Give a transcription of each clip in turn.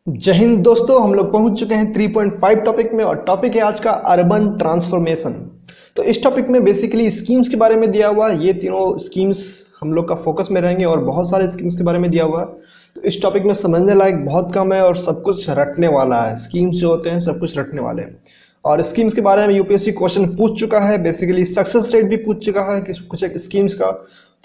जय हिंद दोस्तों, हम लोग पहुंच चुके हैं 3.5 टॉपिक में और टॉपिक है आज का अर्बन ट्रांसफॉर्मेशन। तो इस टॉपिक में बेसिकली स्कीम्स के बारे में दिया हुआ है। ये तीनों स्कीम्स हम लोग का फोकस में रहेंगे और बहुत सारे स्कीम्स के बारे में दिया हुआ है। तो इस टॉपिक में समझने लायक बहुत कम है और सब कुछ रटने वाला है। स्कीम्स जो होते हैं सब कुछ रटने वाले हैं और स्कीम्स के बारे में यूपीएससी क्वेश्चन पूछ चुका है। बेसिकली सक्सेस रेट भी पूछ चुका है कि कुछ एक स्कीम्स का।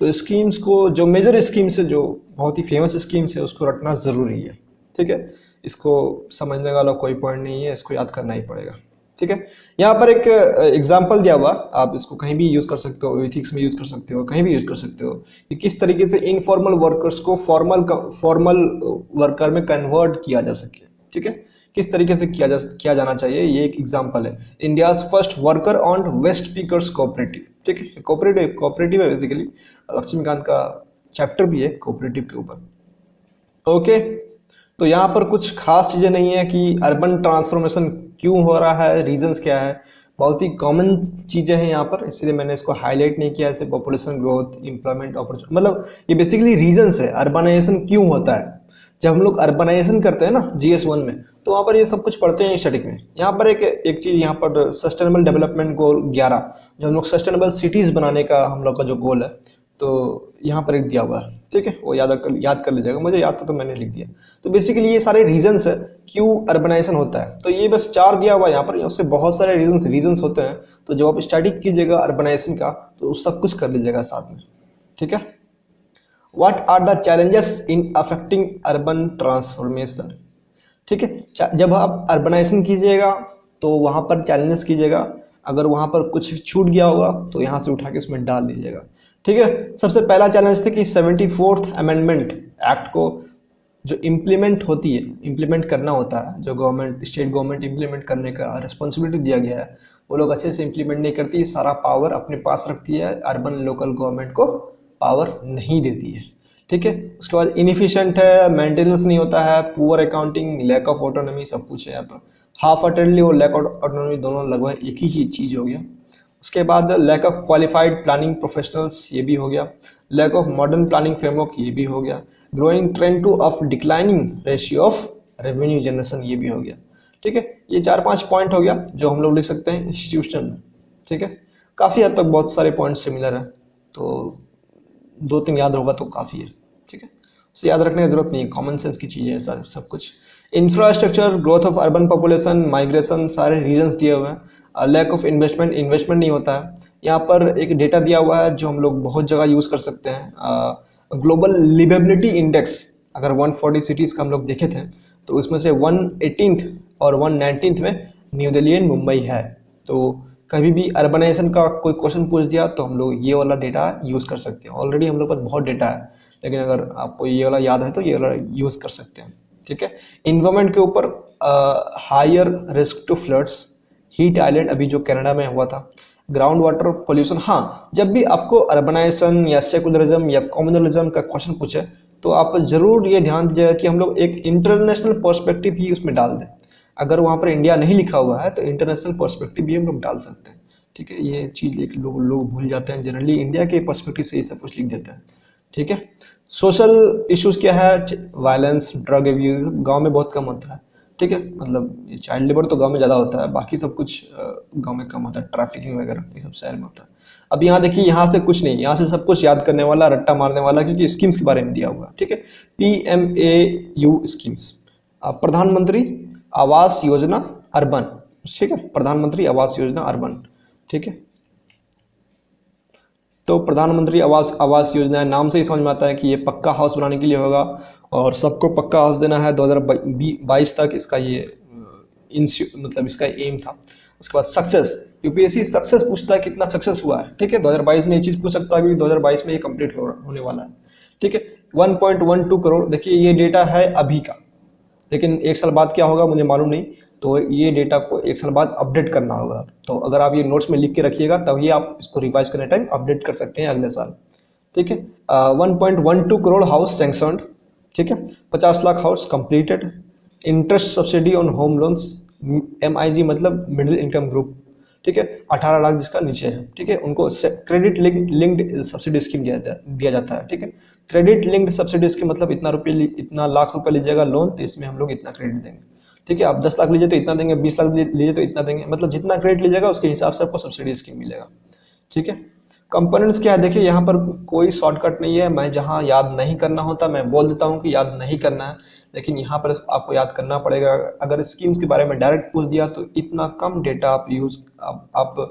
तो स्कीम्स को जो मेजर स्कीम्स है, जो बहुत ही फेमस स्कीम्स है, उसको रटना ज़रूरी है। ठीक है, इसको समझने वाला कोई पॉइंट नहीं है, इसको याद करना ही पड़ेगा। ठीक है, यहाँ पर एक एग्जांपल दिया हुआ, आप इसको कहीं भी यूज़ कर सकते हो, एथिक्स में यूज़ कर सकते हो, कहीं भी यूज़ कर सकते हो कि किस तरीके से इनफॉर्मल वर्कर्स को फॉर्मल वर्कर में कन्वर्ट किया जा सके। ठीक है, किस तरीके से किया जाना चाहिए, ये एक एग्जांपल है। India's first worker on waste speakers cooperative. ठीक है, कोऑपरेटिव है बेसिकली, लक्ष्मीकांत का चैप्टर भी है कोऑपरेटिव के ऊपर। ओके, तो यहाँ पर कुछ खास चीज़ें नहीं है कि अर्बन ट्रांसफॉर्मेशन क्यों हो रहा है, रीजंस क्या है। बहुत ही कॉमन चीज़ें हैं यहाँ पर, इसलिए मैंने इसको हाईलाइट नहीं किया। जैसे पॉपुलेशन ग्रोथ, एम्प्लॉयमेंट अपॉर्चुनिटी, मतलब ये बेसिकली रीजंस है अर्बनाइजेशन क्यों होता है। जब हम लोग अर्बनाइजेशन करते हैं ना GS1 में, तो वहाँ पर ये सब कुछ पढ़ते हैं स्टैटिक में। यहाँ पर एक चीज़, यहाँ पर सस्टेनेबल डेवलपमेंट गोल 11, जो हम लोग सस्टेनेबल सिटीज़ बनाने का हम लोग का जो गोल है, तो यहाँ पर एक दिया हुआ है। ठीक है, वो याद कर लीजिएगा, मुझे याद था तो मैंने लिख दिया। तो बेसिकली ये सारे रीजंस है क्यों अर्बनाइजेशन होता है। तो ये बस 4 दिया हुआ है यहाँ पर, उससे बहुत सारे रीजंस होते हैं। तो जब आप स्टडी कीजिएगा अर्बनाइजेशन का, तो सब कुछ कर लीजिएगा साथ में। ठीक है, what are the challenges in affecting urban transformation. ठीक है, जब आप अर्बनाइजेशन कीजिएगा तो वहाँ पर चैलेंजेस कीजिएगा। अगर वहाँ पर कुछ छूट गया होगा तो यहाँ से उठा के उसमें डाल लीजिएगा। ठीक है, सबसे पहला चैलेंज था कि 74th अमेंडमेंट एक्ट को जो इम्प्लीमेंट करना होता है, जो गवर्नमेंट, स्टेट गवर्नमेंट इम्प्लीमेंट करने का रिस्पॉन्सिबिलिटी दिया गया है, वो लोग अच्छे से इम्प्लीमेंट नहीं करती, सारा पावर अपने पास रखती है, अर्बन लोकल गवर्नमेंट को पावर नहीं देती है। ठीक है, उसके बाद इनएफिशिएंट है, मेंटेनेंस नहीं होता है, poor accounting, lack of autonomy, सब कुछ है यहाँ पर। हाफ अटेंडली और लैक ऑफ ऑटोनॉमी दोनों लगभग एक ही चीज़ हो गया। उसके बाद lack of qualified planning professionals, ये भी हो गया। Lack of modern planning framework, ये भी हो गया। Growing trend to of declining ratio of revenue generation, ये भी हो गया। ठीक है, ये 4-5 पॉइंट हो गया जो हम लोग लिख सकते हैं इंस्टीट्यूशन में। ठीक है, काफ़ी हद तक बहुत सारे पॉइंट सिमिलर है, तो 2-3 याद होगा तो काफ़ी है। ठीक है, उसे याद रखने की जरूरत नहीं है, कॉमन सेंस की चीज़ें हैं सब कुछ। Infrastructure, growth of urban population, migration, सारे रीजंस दिए हुए हैं। लैक ऑफ इन्वेस्टमेंट नहीं होता है। यहाँ पर एक डेटा दिया हुआ है जो हम लोग बहुत जगह यूज़ कर सकते हैं। ग्लोबल लिवेबिलिटी इंडेक्स, अगर 140 सिटीज़ का हम लोग देखे थे, तो उसमें से 118th और 119th में न्यू दिल्ली एंड मुंबई है। तो कभी भी अर्बनाइजेशन का कोई क्वेश्चन पूछ दिया तो हम लोग ये वाला डेटा यूज़ कर सकते हैं। ऑलरेडी हम लोग पास बहुत डेटा है, लेकिन अगर आपको ये वाला याद है तो ये वाला यूज़ कर सकते हैं। ठीक है, इन्वायरमेंट के ऊपर higher risk to floods, heat island अभी जो कनाडा में हुआ था। ग्राउंड वाटर पोल्यूशन, हाँ, जब भी आपको अर्बनाइजेशन या सेकुलरिज्म या कम्युनलिज्म का क्वेश्चन पूछे तो आप ज़रूर ये ध्यान दीजिएगा कि हम लोग एक इंटरनेशनल पर्सपेक्टिव ही उसमें डाल दें। अगर वहाँ पर इंडिया नहीं लिखा हुआ है तो इंटरनेशनल पर्सपेक्टिव भी हम लोग डाल सकते हैं। ठीक है, ये चीज़ लोग भूल जाते हैं, जनरली इंडिया के पर्सपेक्टिव से ये सब कुछ लिख देते हैं। ठीक है, सोशल इश्यूज क्या है, वायलेंस, ड्रग एब्यूज, गांव में बहुत कम होता है। ठीक है, मतलब ये चाइल्ड लेबर तो गांव में ज़्यादा होता है, बाकी सब कुछ गांव में कम होता है, ट्रैफिकिंग वगैरह ये सब शहर में होता है। अब यहाँ देखिए, यहाँ से कुछ नहीं, यहाँ से सब कुछ याद करने वाला, रट्टा मारने वाला, क्योंकि स्कीम्स के बारे में दिया हुआ है। ठीक है, PMAU स्कीम्स, प्रधानमंत्री आवास योजना अर्बन। ठीक है, प्रधानमंत्री आवास योजना अर्बन। ठीक है, तो प्रधानमंत्री आवास योजना, नाम से ही समझ में आता है कि ये पक्का हाउस बनाने के लिए होगा और सबको पक्का हाउस देना है 2022 तक। इसका ये मतलब इसका एम था। उसके बाद सक्सेस, यूपीएससी सक्सेस पूछता है कितना सक्सेस हुआ है। ठीक है, 2022 में ये चीज़ पूछ सकता है क्योंकि 2022 में ये कंप्लीट होने वाला है। ठीक है, 1.12 करोड़, देखिए ये डेटा है अभी का, लेकिन 1 साल बाद क्या होगा मुझे मालूम नहीं, तो ये डेटा को 1 साल बाद अपडेट करना होगा। तो अगर आप ये नोट्स में लिख के रखिएगा तभी आप इसको रिवाइज करने टाइम अपडेट कर सकते हैं अगले साल। ठीक है, 1.12 करोड़ हाउस सैंक्शनड। ठीक है, 50 lakh house completed. Interest subsidy on home loans, MIG मतलब मिडिल इनकम ग्रुप, ठीक है, 18 लाख जिसका नीचे है, ठीक है, उनको क्रेडिट लिंक्ड सब्सिडी स्कीम दिया जाता है। ठीक है, क्रेडिट लिंक्ड सब्सिडी स्कीम मतलब इतना लाख रुपए लीजिएगा लोन तो इसमें हम लोग इतना क्रेडिट देंगे। ठीक है, आप 10 लाख लीजिए तो इतना देंगे, 20 लाख लीजिए तो इतना देंगे, मतलब जितना क्रेडिट लीजिएगा उसके हिसाब से आपको सब्सिडी स्कीम मिलेगा। ठीक है, कंपोनेंट्स क्या है देखिए, यहाँ पर कोई शॉर्टकट नहीं है। मैं जहाँ याद नहीं करना होता मैं बोल देता हूँ कि याद नहीं करना है, लेकिन यहाँ पर आपको याद करना पड़ेगा। अगर स्कीम्स के बारे में डायरेक्ट पूछ दिया तो इतना कम डेटा आप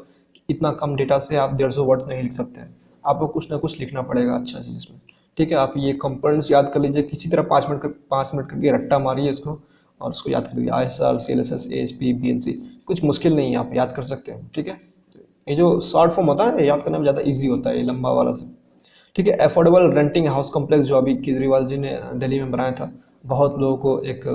इतना कम डेटा से आप 150 वर्ड नहीं लिख सकते हैं, आपको कुछ ना कुछ लिखना पड़ेगा अच्छा चीज़ इसमें। ठीक है, आप ये कंपोनेंट्स याद कर लीजिए, किसी तरह 5 मिनट करके रट्टा मारिए इसको और उसको याद कर लीजिए। ISR, CLSS, ASP, BNC कुछ मुश्किल नहीं है, आप याद कर सकते हैं। ठीक है, ये जो शॉर्ट फॉर्म होता है याद करने में ज़्यादा इजी होता है ये लंबा वाला से। ठीक है, अफोर्डेबल रेंटिंग हाउस कॉम्प्लेक्स जो अभी केजरीवाल जी ने दिल्ली में बनाया था, बहुत लोगों को एक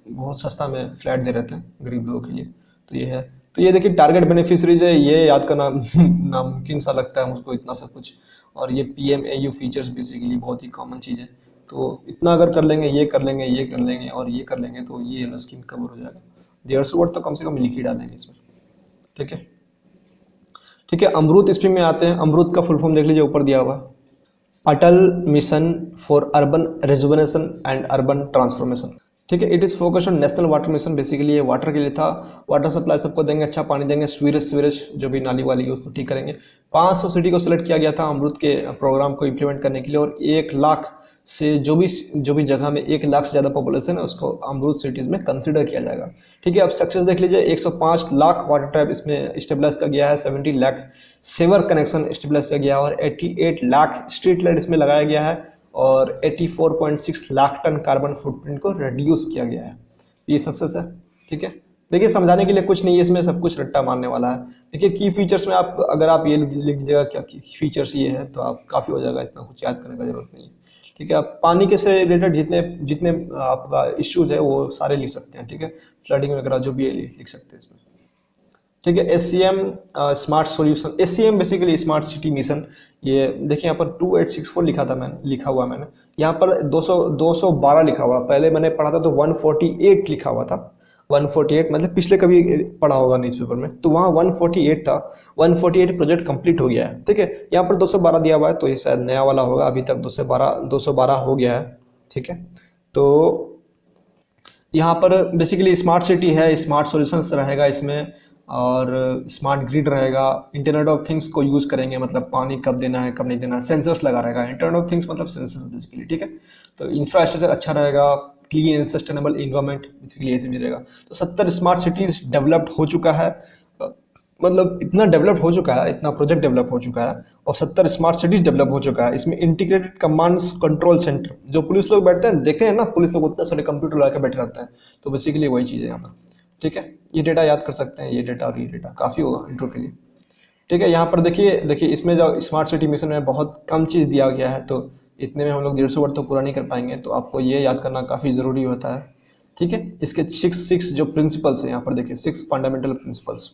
बहुत सस्ता में फ्लैट दे रहे थे गरीब लोगों के लिए, तो ये है। तो ये देखिए टारगेट बेनिफिशरीज है, ये याद करना नामुमकिन सा लगता है मुझको इतना सब कुछ। और ये PMAU फीचर्स बेसिकली बहुत ही कॉमन चीज़ है, तो इतना अगर कर लेंगे, ये कर लेंगे, ये कर लेंगे और ये कर लेंगे तो ये वाला स्कीम कवर हो जाएगा। 150 वर्ड तो कम से कम लिख ही डालेंगे इसमें। ठीक है, ठीक है, अमरूत स्कीम में आते हैं। अमरूत का फुल फॉर्म देख लीजिए, ऊपर दिया हुआ, Atal mission for urban rejuvenation and urban transformation. ठीक है, it is focus on national water mission. Basically ये वाटर के लिए था, वाटर सप्लाई सबको देंगे, अच्छा पानी देंगे, सीवरेज जो भी नाली वाली है उसको ठीक करेंगे। 500 सिटी को सिलेक्ट किया गया था अमरूत के प्रोग्राम को इम्प्लीमेंट करने के लिए, और 1 लाख से जो भी जगह में 1 लाख से ज़्यादा पॉपुलेशन है उसको अमरूत सिटीज़ में कंसिडर किया जाएगा। ठीक है, अब सक्सेस देख लीजिए, 105 लाख वाटर टैप इसमें स्टेबलाइज किया गया है, 70 लाख सेवर कनेक्शन स्टेबलाइज किया गया है और 88 लाख स्ट्रीट लाइट इसमें लगाया गया है और 84.6 लाख टन कार्बन फुटप्रिंट को रिड्यूस किया गया है। ये सक्सेस है। ठीक है, देखिए समझाने के लिए कुछ नहीं है इसमें, सब कुछ रट्टा मारने वाला है। देखिए की फीचर्स में अगर आप ये लिख दीजिएगा क्या की फीचर्स ये है तो आप काफ़ी हो जाएगा, इतना कुछ याद करने का जरूरत नहीं है। ठीक है, आप पानी के से रिलेटेड जितने आपका इश्यूज है वो सारे लिख सकते हैं। ठीक है, फ्लडिंग वगैरह जो भी है लिख सकते हैं इसमें। ठीक है, SCM smart solution, SCM basically smart city mission. ये देखिए यहाँ पर 2864 लिखा हुआ मैंने, यहाँ पर 212 लिखा हुआ। पहले मैंने पढ़ा था तो 148 लिखा हुआ था। 148 मतलब पिछले कभी पढ़ा होगा न्यूज़पेपर में, तो वहाँ 148 था। 148 प्रोजेक्ट कंप्लीट हो गया है। ठीक है, यहाँ पर 212 दिया हुआ है तो ये शायद नया वाला होगा, अभी तक 212 हो गया है। ठीक है, तो यहाँ पर बेसिकली स्मार्ट सिटी है, स्मार्ट सॉल्यूशंस रहेगा इसमें और स्मार्ट ग्रिड रहेगा। इंटरनेट ऑफ थिंग्स को यूज़ करेंगे, मतलब पानी कब देना है कब नहीं देना है, सेंसर्स लगा रहेगा। इंटरनेट ऑफ थिंग्स मतलब सेंसर्स बेसिकली। ठीक है, तो इंफ्रास्ट्रक्चर अच्छा रहेगा, clean and sustainable environment basically ऐसे भी रहेगा। तो 70 स्मार्ट सिटीज़ डेवलप्ड हो चुका है, मतलब इतना डेवलप हो चुका है, इतना प्रोजेक्ट डेवलप हो चुका है और 70 स्मार्ट सिटीज़ डेवलप हो चुका है। इसमें इंटीग्रेटेड कमांड्स कंट्रोल सेंटर, जो पुलिस लोग बैठते हैं, देखते हैं ना पुलिस लोग उतना सारे कंप्यूटर लगा के बैठे रहते हैं, तो बेसिकली वही चीज़ है यहाँ पर। ठीक है, ये डेटा याद कर सकते हैं, ये डेटा और ये डेटा काफ़ी होगा इंट्रो के लिए। ठीक है, यहाँ पर देखिए इसमें जो स्मार्ट सिटी मिशन में बहुत कम चीज़ दिया गया है, तो इतने में हम लोग 150 वर्ड तो पूरा नहीं कर पाएंगे, तो आपको ये याद करना काफ़ी ज़रूरी होता है। ठीक है, इसके 6 जो प्रिंसिपल्स हैं यहाँ पर देखिए, 6 fundamental principles.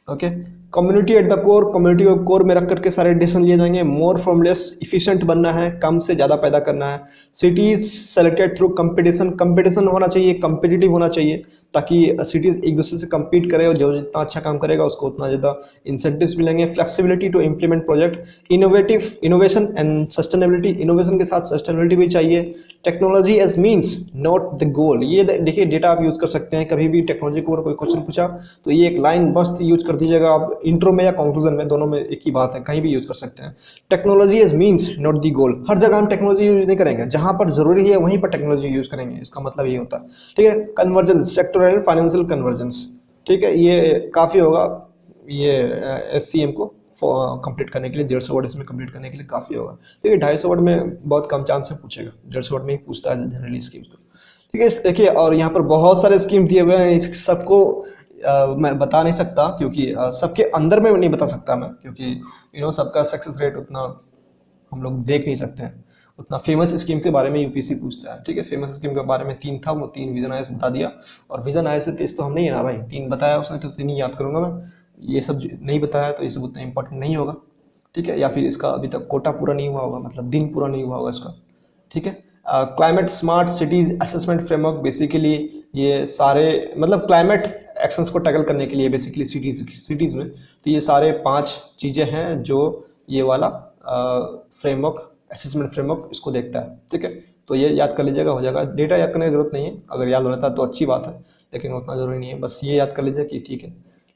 Okay, community at the core, community को कोर में रख करके सारे डिसीजन लिए जाएंगे। मोर फ्रॉम लेस, इफिशिएंट बनना है, कम से ज़्यादा पैदा करना है। सिटीज सेलेक्टेड थ्रू कंपटीशन होना चाहिए, कम्पिटिटिव होना चाहिए, ताकि सिटीज एक दूसरे से कम्पीट करे और जो जितना अच्छा काम करेगा उसको उतना ज़्यादा इंसेंटिव्स मिलेंगे। Flexibility to implement project, innovation and sustainability, innovation के साथ सस्टेनेबिलिटी भी चाहिए। Technology as means not the goal, ये देखिए डेटा आप यूज़ कर सकते हैं, कभी भी टेक्नोलॉजी के ऊपर कोई क्वेश्चन पूछा तो ये एक लाइन मस्त यूज कर दीजिएगा आप, इंट्रो में या कंक्लूजन में, दोनों में एक ही बात है, कहीं भी यूज कर सकते हैं। Technology is means not the goal, हर जगह हम टेक्नोलॉजी यूज नहीं करेंगे, जहां पर जरूरी है वहीं पर टेक्नोलॉजी यूज करेंगे, इसका मतलब ये होता है। ठीक है, कन्वर्जेंस, सेक्टोरल फाइनेंशियल कन्वर्जेंस। ठीक है, ये काफ़ी होगा, ये SCM को कंप्लीट करने के लिए 150 वर्ड इसमें कंप्लीट करने के लिए काफ़ी होगा। ठीक है, 250 वर्ड में बहुत कम चांस से पूछेगा, 150 वर्ड में ही पूछता है जनरली स्कीम्स को। ठीक है, देखिए और यहाँ पर बहुत सारे स्कीम दिए हुए हैं, सबको मैं बता नहीं सकता क्योंकि सबके अंदर में नहीं बता सकता मैं, क्योंकि सबका सक्सेस रेट उतना हम लोग देख नहीं सकते हैं। उतना फेमस स्कीम के बारे में UPSC पूछता है। ठीक है, फेमस स्कीम के बारे में 3 था, वो 3 विजन आईएएस बता दिया, और विजन आईएएस से 3 तो हम नहीं है ना भाई, 3 बताया उसने तो 3 ही याद करूँगा मैं, ये सब नहीं बताया तो ये सब उतना इंपॉर्टेंट नहीं होगा। ठीक है, या फिर इसका अभी तक कोटा पूरा नहीं हुआ होगा, मतलब दिन पूरा नहीं हुआ होगा इसका। ठीक है, climate smart cities assessment framework, basically ये सारे मतलब क्लाइमेट एक्शंस को टैकल करने के लिए बेसिकली सिटीज़ में। तो ये सारे 5 चीज़ें हैं जो ये वाला फ्रेमवर्क, असेसमेंट फ्रेमवर्क इसको देखता है। ठीक है, तो ये याद कर लीजिएगा, हो जाएगा। डेटा याद करने की जरूरत नहीं है, अगर याद रहता तो अच्छी बात है, लेकिन उतना जरूरी नहीं है, बस ये याद कर लीजिए कि ठीक है।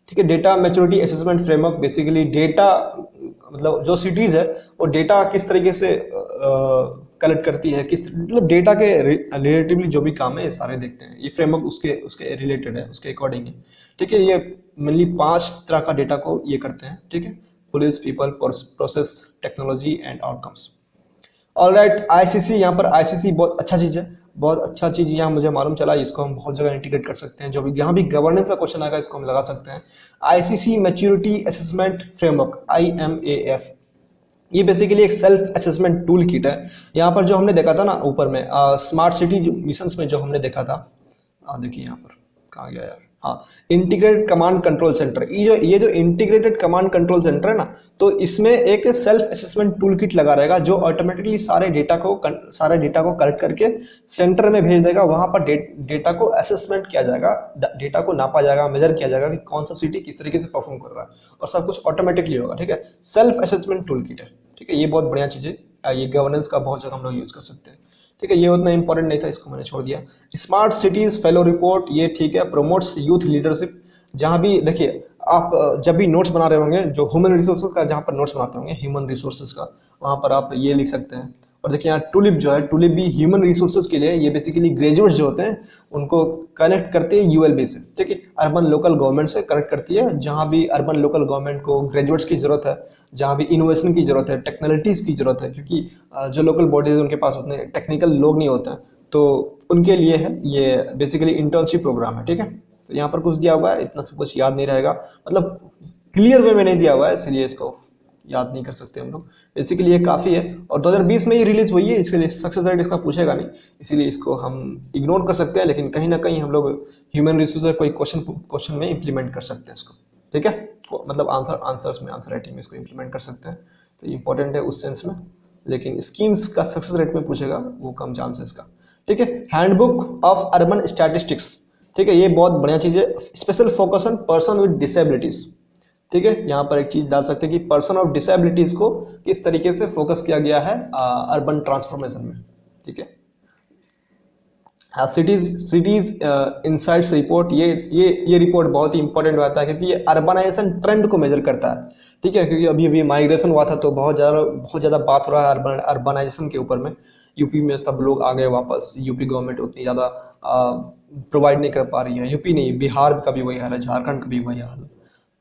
ठीक है, data maturity assessment framework basically data, मतलब जो सिटीज़ है वो डेटा किस तरीके से कलेक्ट करती है, किस मतलब डेटा के रिलेटिवली जो भी काम है ये सारे देखते हैं। ये फ्रेमवर्क उसके रिलेटेड है, उसके अकॉर्डिंग है। ठीक है, ये मेनली 5 तरह का डेटा को ये करते हैं। ठीक है, police, people, process, technology and outcomes. Alright, ICC, यहाँ पर आईसीसी बहुत अच्छा चीज़ है, बहुत अच्छा चीज़ यहाँ मुझे मालूम चला। इसको हम बहुत जगह इंटीग्रेट कर सकते हैं, जो भी यहाँ भी गवर्नेंस का क्वेश्चन आएगा इसको हम लगा सकते हैं। ICC maturity assessment framework, IMAF, ये बेसिकली एक सेल्फ असेसमेंट टूल किट है। यहाँ पर जो हमने देखा था ना ऊपर में स्मार्ट सिटी मिशंस में जो हमने देखा था, देखिए यहाँ पर कहाँ गया यार, हाँ, इंटीग्रेटेड कमांड कंट्रोल सेंटर। ये जो इंटीग्रेटेड कमांड कंट्रोल सेंटर है ना, तो इसमें एक सेल्फ असेसमेंट टूल किट लगा रहेगा जो ऑटोमेटिकली सारे डेटा को कलेक्ट करके सेंटर में भेज देगा। वहां पर डेटा को असेसमेंट किया जाएगा, डेटा को नापा जाएगा, मेजर किया जाएगा कि कौन सा सिटी किस तरीके से परफॉर्म कर रहा है, और सब कुछ ऑटोमेटिकली होगा। ठीक है, सेल्फ असेसमेंट टूल किट है। ठीक है, ये बहुत बढ़िया चीज़ है, ये गवर्नेंस का बहुत जगह हम लोग यूज कर सकते हैं। ठीक है, ये उतना इंपॉर्टेंट नहीं था, इसको मैंने छोड़ दिया। स्मार्ट सिटीज फेलो रिपोर्ट, ये ठीक है, प्रमोट्स यूथ लीडरशिप। जहाँ भी देखिए आप जब भी नोट्स बना रहे होंगे, जो ह्यूमन रिसोर्सेज का जहाँ पर नोट्स बनाते होंगे, ह्यूमन रिसोर्सेज का, वहाँ पर आप ये लिख सकते हैं। और देखिए यहाँ टूलिप जो है, टूलिप भी ह्यूमन रिसोर्सेज के लिए, ये बेसिकली ग्रेजुएट्स जो होते हैं उनको कनेक्ट करती है ULB से। ठीक है, अर्बन लोकल गवर्नमेंट से कनेक्ट करती है। जहाँ भी अर्बन लोकल गवर्नमेंट को ग्रेजुएट्स की जरूरत है, जहाँ भी इनोवेशन की जरूरत है, टेक्नोलॉजीज की जरूरत है, क्योंकि जो लोकल बॉडीज उनके पास उतने टेक्निकल लोग नहीं होते हैं, तो उनके लिए है ये बेसिकली इंटर्नशिप प्रोग्राम है। ठीक है, तो यहाँ पर कुछ दिया हुआ है, इतना सब कुछ याद नहीं रहेगा, मतलब क्लियर वे में नहीं दिया हुआ है, इसलिए इसको याद नहीं कर सकते हम लोग। बेसिकली ये काफ़ी है, और 2020 में ही रिलीज हुई है, इसके सक्सेस रेट इसका पूछेगा नहीं, इसीलिए इसको हम इग्नोर कर सकते हैं। लेकिन कहीं ना कहीं हम लोग ह्यूमन रिसोर्स कोई क्वेश्चन में इंप्लीमेंट कर सकते हैं इसको। ठीक है, मतलब आंसर राइटिंग में इसको इंप्लीमेंट कर सकते हैं, तो इंपॉर्टेंट है उस सेंस में। लेकिन स्कीम्स का सक्सेस रेट में पूछेगा वो कम चांसेस का। ठीक है, हैंडबुक ऑफ अर्बन स्टैटिस्टिक्स। ठीक है, ये बहुत बढ़िया चीज़ है, special focus on person with disabilities. ठीक है, यहाँ पर एक चीज डाल सकते हैं कि पर्सन ऑफ डिसेबिलिटीज को किस तरीके से फोकस किया गया है अर्बन ट्रांसफॉर्मेशन में। ठीक है, सिटीज इनसाइट्स रिपोर्ट, ये रिपोर्ट बहुत ही इंपॉर्टेंट रहता है, क्योंकि ये अर्बनाइजेशन ट्रेंड को मेजर करता है। ठीक है, क्योंकि अभी माइग्रेशन हुआ था, तो बहुत ज़्यादा बात हो रहा है अर्बनाइजेशन के ऊपर में। यूपी में सब लोग आ गए वापस, यूपी गवर्नमेंट उतनी ज़्यादा प्रोवाइड नहीं कर पा रही है। यूपी नहीं, बिहार का भी वही हाल है, झारखंड का भी वही हाल है।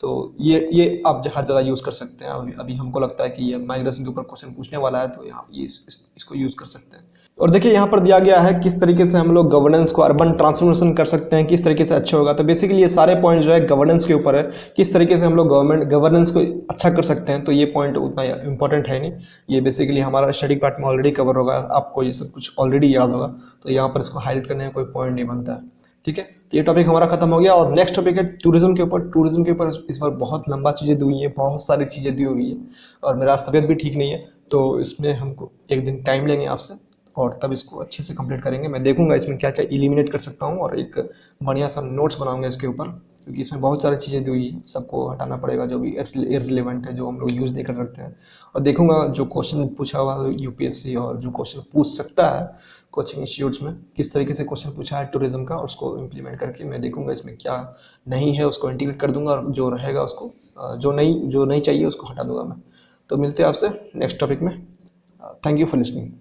तो ये आप हर जगह यूज़ कर सकते हैं। अभी हमको लगता है कि ये माइग्रेशन के ऊपर क्वेश्चन पूछने वाला है, तो यहाँ ये इसको यूज़ कर सकते हैं। और देखिए यहाँ पर दिया गया है किस तरीके से हम लोग गवर्नेंस को अर्बन ट्रांसफॉर्मेशन कर सकते हैं, किस तरीके से अच्छा होगा। तो बेसिकली ये सारे पॉइंट जो है गवर्नेंस के ऊपर है, किस तरीके से हम लोग गवर्नेंस को अच्छा कर सकते हैं। तो ये पॉइंट उतना इंपॉर्टेंट है नहीं, ये बेसिकली हमारा स्टडी पार्ट में ऑलरेडी कवर होगा, आपको ये सब कुछ ऑलरेडी याद होगा, तो यहाँ पर इसको हाईलाइट करने में कोई पॉइंट नहीं बनता है। ठीक है, तो ये टॉपिक हमारा खत्म हो गया, और नेक्स्ट टॉपिक है टूरिज्म के ऊपर। टूरिज्म के ऊपर इस बार बहुत लंबा चीज़ें दी हुई है, बहुत सारी चीज़ें दी हुई है, और मेरा तबीयत भी ठीक नहीं है, तो इसमें हमको एक दिन टाइम लेंगे आपसे, और तब इसको अच्छे से कंप्लीट करेंगे। मैं देखूंगा इसमें क्या क्या एलिमिनेट कर सकता हूँ, और एक बढ़िया सा नोट्स बनाऊंगा इसके ऊपर, क्योंकि इसमें बहुत सारी चीज़ें दी हुई है, सबको हटाना पड़ेगा जो भी इररिलेवेंट है, जो हम लोग यूज़ नहीं कर सकते हैं। और देखूंगा जो क्वेश्चन पूछा हुआ UPSC, और जो क्वेश्चन पूछ सकता है कोचिंग इंस्टीट्यूट्स में, किस तरीके से क्वेश्चन पूछा है टूरिज्म का, उसको इम्प्लीमेंट करके मैं देखूंगा इसमें क्या नहीं है, उसको इंटीग्रेट कर दूंगा, और जो रहेगा उसको जो नहीं चाहिए उसको हटा दूंगा मैं। तो मिलते हैं आपसे नेक्स्ट टॉपिक में। Thank you for listening.